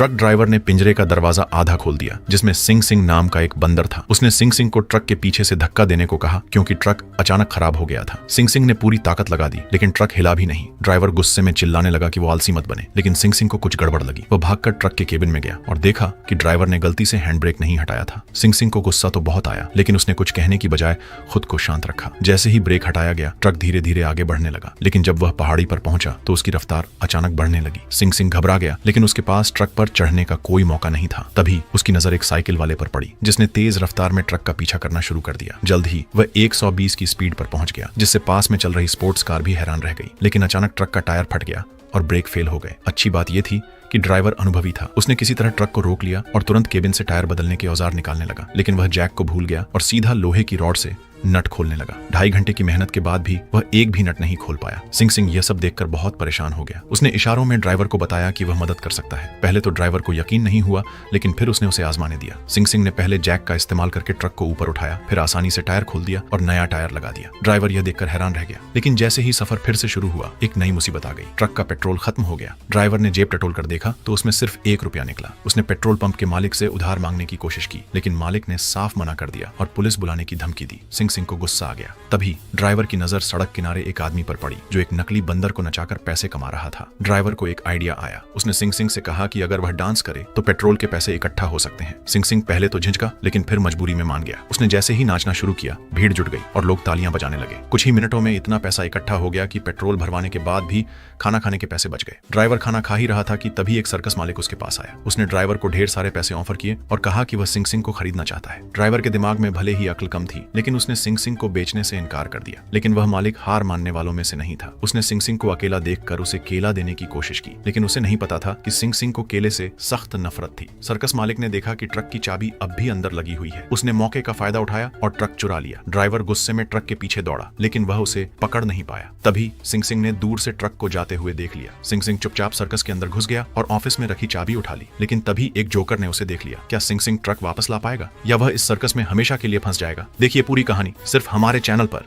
Truck driver ने पिंजरे का दरवाजा आधा खोल दिया, जिसमें सिंह सिंह नाम का एक बंदर था। उसने सिंह सिंह को ट्रक के पीछे से धक्का देने को कहा, क्योंकि ट्रक अचानक खराब हो गया था। सिंह सिंह ने पूरी ताकत लगा दी, लेकिन ट्रक हिला भी नहीं। ड्राइवर गुस्से में चिल्लाने लगा कि वो आलसी मत बने, लेकिन सिंह सिंह को कुछ गड़बड़ लगी। वो भागकर ट्रक के केबिन में गया और देखा कि ड्राइवर ने गलती से हैंड ब्रेक नहीं हटाया था। सिंह सिंह को गुस्सा तो बहुत आया, लेकिन उसने कुछ कहने की बजाय खुद को शांत रखा। जैसे ही ब्रेक हटाया गया, ट्रक धीरे धीरे आगे बढ़ने लगा, लेकिन जब वह पहाड़ी पर पहुंचा तो उसकी रफ्तार अचानक बढ़ने लगी। सिंह सिंह घबरा गया, लेकिन उसके पास ट्रक पर चढ़ने का कोई मौका नहीं था। तभी उसकी नजर एक साइकिल वाले पर पड़ी, जिसने तेज रफ्तार में ट्रक का पीछा करना शुरू कर दिया। जल्द ही वह 120 की स्पीड पर पहुंच गया, जिससे पास में चल रही स्पोर्ट्स कार भी हैरान रह गई। लेकिन अचानक ट्रक का टायर फट गया और ब्रेक फेल हो गए। अच्छी बात यह थी कि ड्राइवर अनुभवी था। उसने किसी तरह ट्रक को रोक लिया और तुरंत केबिन से टायर बदलने के औजार निकालने लगा, लेकिन वह जैक को भूल गया और सीधा लोहे की रॉड से नट खोलने लगा। 2.5 घंटे की मेहनत के बाद भी वह एक भी नट नहीं खोल पाया। सिंह सिंह यह सब देखकर बहुत परेशान हो गया। उसने इशारों में ड्राइवर को बताया कि वह मदद कर सकता है। पहले तो ड्राइवर को यकीन नहीं हुआ, लेकिन फिर उसने उसे आजमाने दिया। सिंह सिंह ने पहले जैक का इस्तेमाल करके ट्रक को ऊपर उठाया, फिर आसानी से टायर खोल दिया और नया टायर लगा दिया। ड्राइवर यह देखकर हैरान रह गया, लेकिन जैसे ही सफर फिर से शुरू हुआ, एक नई मुसीबत आ गई। ट्रक का पेट्रोल खत्म हो गया। ड्राइवर ने जेब टटोल कर देखा तो उसमें सिर्फ 1 रुपया निकला। उसने पेट्रोल पंप के मालिक से उधार मांगने की कोशिश की, लेकिन मालिक ने साफ मना कर दिया और पुलिस बुलाने की धमकी दी। सिंह सिंह को गुस्सा आ गया। तभी ड्राइवर की नजर सड़क किनारे एक आदमी पर पड़ी, जो एक नकली बंदर को नचाकर पैसे कमा रहा था। ड्राइवर को एक आइडिया आया। उसने सिंह सिंह से कहा कि अगर वह डांस करे तो पेट्रोल के पैसे इकट्ठा हो सकते हैं। सिंह सिंह पहले तो झिझका, लेकिन फिर मजबूरी में मान गया। उसने जैसे ही नाचना शुरू किया, भीड़ जुट गई और लोग तालियां बजाने लगे। कुछ ही मिनटों में इतना पैसा इकट्ठा हो गया कि पेट्रोल भरवाने के बाद भी खाना खाने के पैसे बच गए। ड्राइवर खाना खा ही रहा था कि तभी एक सर्कस मालिक उसके पास आया। उसने ड्राइवर को ढेर सारे पैसे ऑफर किए और कहा कि वह सिंह सिंह को खरीदना चाहता है। ड्राइवर के दिमाग में भले ही अक्ल कम थी, लेकिन उसने सिंह सिंह को बेचने से इनकार कर दिया। लेकिन वह मालिक हार मानने वालों में से नहीं था। उसने सिंह सिंह को अकेला देखकर उसे केला देने की कोशिश की, लेकिन उसे नहीं पता था कि सिंह सिंह को केले से सख्त नफरत थी। सर्कस मालिक ने देखा कि ट्रक की चाबी अब भी अंदर लगी हुई है। उसने मौके का फायदा उठाया और ट्रक चुरा लिया। ड्राइवर गुस्से में ट्रक के पीछे दौड़ा, लेकिन वह उसे पकड़ नहीं पाया। तभी सिंह सिंह ने दूर से ट्रक को जाते हुए देख लिया। सिंह सिंह चुपचाप सर्कस के अंदर घुस गया और ऑफिस में रखी चाबी उठा ली। लेकिन तभी एक जोकर ने उसे देख लिया। क्या सिंह सिंह ट्रक वापस ला पाएगा, या वह इस सर्कस में हमेशा के लिए फंस जाएगा? देखिए पूरी कहानी सिर्फ हमारे चैनल पर।